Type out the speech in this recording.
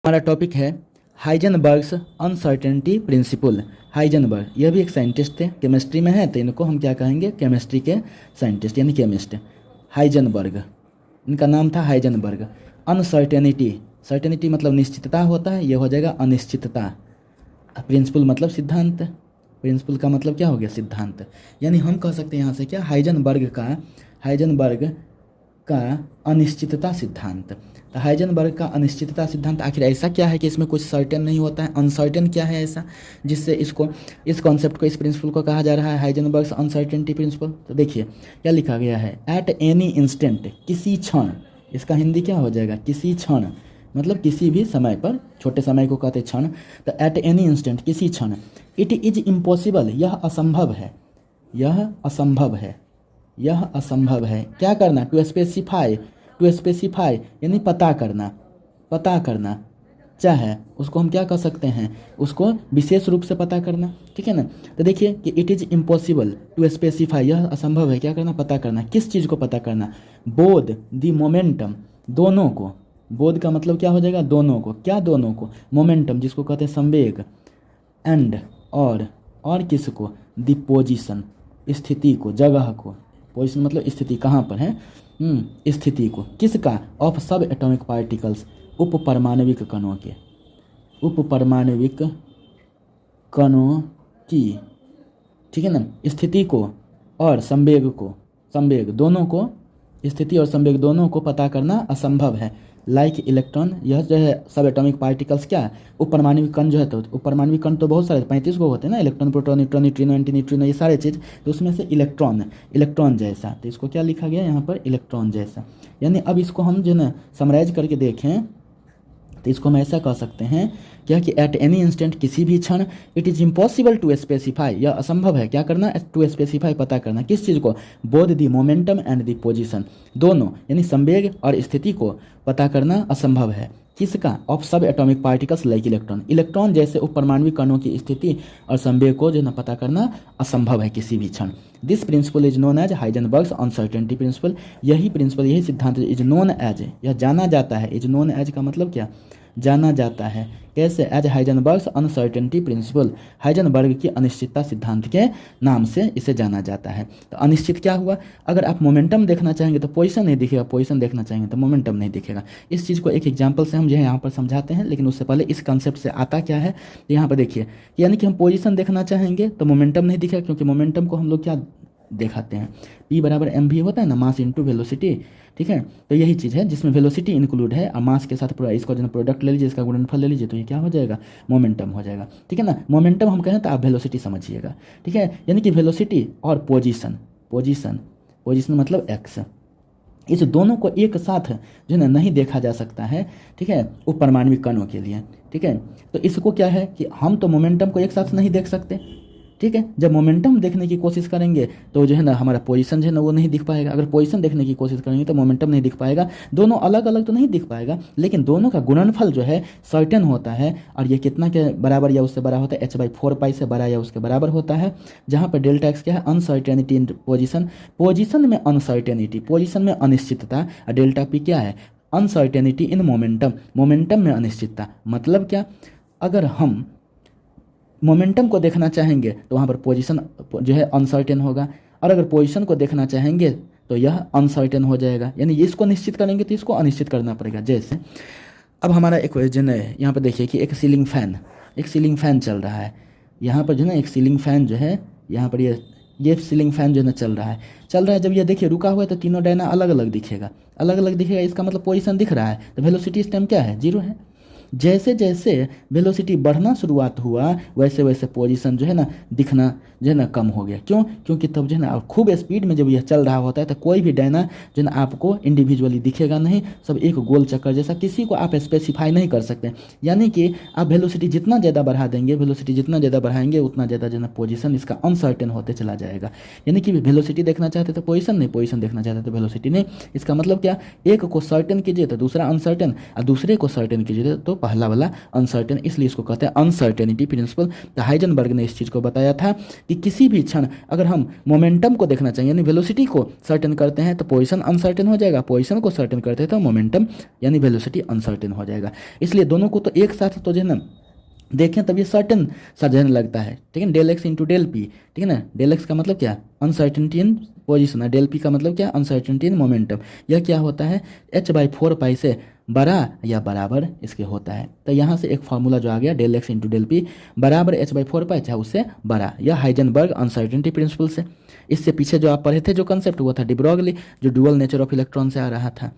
हमारा टॉपिक है हाइजेनबर्ग्स uncertainty principal. Heisenberg यह भी एक साइंटिस्ट थे, केमिस्ट्री में है तो इनको हम क्या कहेंगे, केमिस्ट्री के साइंटिस्ट यानी केमिस्ट। हाइजेनबर्ग, इनका नाम था हाइजेनबर्ग। अनसर्टेनिटी, सर्टेनिटी मतलब निश्चितता होता है, यह हो जाएगा अनिश्चितता। प्रिंसिपल मतलब सिद्धांत, प्रिंसिपल का मतलब क्या हो गया, सिद्धांत। यानी हम कह सकते हैं यहाँ से क्या, हाइजेनबर्ग का अनिश्चितता सिद्धांत। तो हाइजेनबर्ग का अनिश्चितता सिद्धांत आखिर ऐसा क्या है कि इसमें कुछ सर्टेन नहीं होता है, अनसर्टेन क्या है ऐसा जिससे इस कॉन्सेप्ट को, इस प्रिंसिपल को कहा जा रहा है हाइजेनबर्ग्स अनसर्टेनिटी प्रिंसिपल। तो देखिए क्या लिखा गया है, एट एनी इंस्टेंट, किसी क्षण। इसका हिंदी क्या हो जाएगा, किसी क्षण मतलब किसी भी समय पर, छोटे समय को कहते क्षण। तो एट एनी इंस्टेंट, किसी क्षण। इट इज इम्पॉसिबल, यह असंभव है, यह असंभव है, यह असंभव है। क्या करना, टू स्पेसिफाई यानी पता करना चाहे उसको हम क्या कर सकते हैं, उसको विशेष रूप से पता करना, ठीक है ना। तो देखिए कि it is impossible to specify, यह असंभव है, क्या करना, पता करना। किस चीज़ को पता करना, बोथ द मोमेंटम, दोनों को। बोध का मतलब क्या हो जाएगा, दोनों को। क्या दोनों को, मोमेंटम जिसको कहते हैं संवेग, एंड और किसको, द पोजिशन, स्थिति को, जगह को। पोजिशन मतलब स्थिति, कहाँ पर है, स्थिति को। किसका, ऑफ सब एटॉमिक पार्टिकल्स, उप परमाणविक कणों के, उप परमाणविक कणों की, ठीक है ना। स्थिति को और संवेग दोनों को, स्थिति और संवेग दोनों को पता करना असंभव है। लाइक इलेक्ट्रॉन, यह जो है सब एटॉमिक पार्टिकल्स क्या है, उपपरमाणविक कण जो है, तो उपपरमाणविक कण तो बहुत सारे 35 को होते हैं ना, electron, proton, neutron, neutrino, anti neutrino, ये सारे चीज़। तो उसमें से इलेक्ट्रॉन जैसा, तो इसको क्या लिखा गया यहाँ पर, इलेक्ट्रॉन जैसा। यानी अब इसको हम जो है ना समराइज करके देखें तो इसको हम ऐसा कह सकते हैं क्या कि एट एनी इंस्टेंट, किसी भी क्षण, it is impossible to specify, यह असंभव है, क्या करना, टू स्पेसिफाई, पता करना। किस चीज़ को, both the momentum and the position, दोनों यानी संवेग और स्थिति को पता करना असंभव है। किसका, ऑफ सब एटॉमिक पार्टिकल्स लाइक इलेक्ट्रॉन जैसे उपपरमाणविक कणों की स्थिति और संवेग को जो है ना पता करना असंभव है किसी भी क्षण। This principle is known as Heisenberg's uncertainty principle. यही सिद्धांत इज नोन एज, यह जाना जाता है। इज नोन एज का मतलब क्या, जाना जाता है। कैसे, as Heisenberg's uncertainty principal, Heisenberg की अनिश्चितता सिद्धांत के नाम से इसे जाना जाता है। तो अनिश्चित क्या हुआ, अगर आप मोमेंटम देखना चाहेंगे तो पोजीशन नहीं दिखेगा, पोजीशन देखना चाहेंगे तो मोमेंटम नहीं दिखेगा। इस चीज़ को एक एग्जांपल से हम जो है यहाँ पर समझाते हैं, लेकिन उससे पहले इस कंसेप्ट से आता क्या है, तो यहाँ पर देखिए, यानी कि हम पोजीशन देखना चाहेंगे तो मोमेंटम नहीं दिखेगा, क्योंकि मोमेंटम को हम लोग क्या दिखाते हैं, P बराबर mv होता है ना, मास इंटू वेलोसिटी, ठीक है। तो यही चीज़ है जिसमें वेलोसिटी इंक्लूड है और मास के साथ पूरा इसको जो प्रोडक्ट ले लीजिए, इसका गुणनफल ले लीजिए, तो ये क्या हो जाएगा, मोमेंटम हो जाएगा, ठीक है ना। मोमेंटम हम कहें तो आप वेलोसिटी समझिएगा, ठीक है। यानी कि वेलोसिटी और पोजीशन मतलब एक्स, इस दोनों को एक साथ जो है ना नहीं देखा जा सकता है, ठीक है, उपपरमाणविक कणों के लिए, ठीक है। तो इसको क्या है कि हम तो मोमेंटम को एक साथ नहीं देख सकते, ठीक है। जब मोमेंटम देखने की कोशिश करेंगे तो जो है ना हमारा पोजीशन जो है ना वो नहीं दिख पाएगा। अगर पोजीशन देखने की कोशिश करेंगे तो मोमेंटम नहीं दिख पाएगा। दोनों अलग अलग तो नहीं दिख पाएगा, लेकिन दोनों का गुणनफल जो है सर्टेन होता है, और ये कितना के बराबर या उससे बड़ा होता है, h/4 से बड़ा या उसके बराबर होता है। जहाँ पर डेल्टा एक्स क्या है, अनसर्टेनिटी इन पोजीशन में अनसर्टेनिटी, पोजीशन में अनिश्चितता, और डेल्टा पी क्या है, अनसर्टेनिटी इन मोमेंटम में अनिश्चितता। मतलब क्या, अगर हम मोमेंटम को देखना चाहेंगे तो वहाँ पर पोजीशन जो है अनसर्टेन होगा, और अगर पोजीशन को देखना चाहेंगे तो यह अनसर्टेन हो जाएगा। यानी इसको निश्चित करेंगे तो इसको अनिश्चित करना पड़ेगा। जैसे अब हमारा इक्वेशन है, यहाँ पर देखिए कि एक सीलिंग फैन चल रहा है। यहाँ पर जो है ना एक सीलिंग फैन जो है, यहाँ पर ये सीलिंग फैन जो है ना चल रहा है। जब ये देखिए रुका हुआ है तो तीनों डायना अलग अलग दिखेगा, इसका मतलब पोजीशन दिख रहा है। तो वेलोसिटी इस टाइम क्या है, 0 है। जैसे जैसे वेलोसिटी बढ़ना शुरुआत हुआ वैसे वैसे पोजीशन जो है ना दिखना जो है ना कम हो गया। क्यों, क्योंकि तब जो है ना खूब स्पीड में जब यह चल रहा होता है तो कोई भी डायना जो है ना आपको इंडिविजुअली दिखेगा नहीं, सब एक गोल चक्कर जैसा, किसी को आप स्पेसिफाई नहीं कर सकते। यानी कि आप वेलोसिटी जितना ज़्यादा बढ़ा देंगे, वेलोसिटी जितना ज़्यादा बढ़ाएंगे उतना ज़्यादा जो है ना पोजीशन इसका अनसर्टेन होते चला जाएगा। यानी कि वेलोसिटी देखना चाहते तो पोजीशन नहीं, पोजीशन देखना चाहते तो वेलोसिटी नहीं। इसका मतलब क्या, एक को सर्टेन कीजिए तो दूसरा अनसर्टेन, और दूसरे को सर्टेन कीजिए तो पहला वाला अनसर्टेन, इसलिए इसको कहते हैं अनसर्टेनिटी प्रिंसिपल। तो हाइजेनबर्ग ने इस चीज़ को बताया था कि किसी भी क्षण अगर हम मोमेंटम को देखना चाहिए यानी वेलोसिटी को सर्टेन करते हैं तो पोजीशन अनसर्टेन हो जाएगा, पोजीशन को सर्टेन करते हैं तो मोमेंटम यानी वेलोसिटी अनसर्टेन हो जाएगा। इसलिए दोनों को तो एक साथ तो जो है ना देखें तब ये सर्टेन सा जो है ना लगता है, ठीक है। Del x into del p, ठीक है ना। डेल एक्स का मतलब क्या, uncertainty in position, del p का मतलब क्या, अनसर्टेनिटी इन मोमेंटम। यह क्या होता है, h/4 से बड़ा या बराबर इसके होता है। तो यहाँ से एक फार्मूला जो आ गया del x into del p बराबर h/4 चाहे उससे बड़ा, यह हाइजेनबर्ग अनसर्टेनिटी प्रिंसिपल से। इससे पीछे जो आप पढ़े थे जो कंसेप्ट वो था डी ब्रॉगली, जो डुअल नेचर ऑफ इलेक्ट्रॉन से आ रहा था।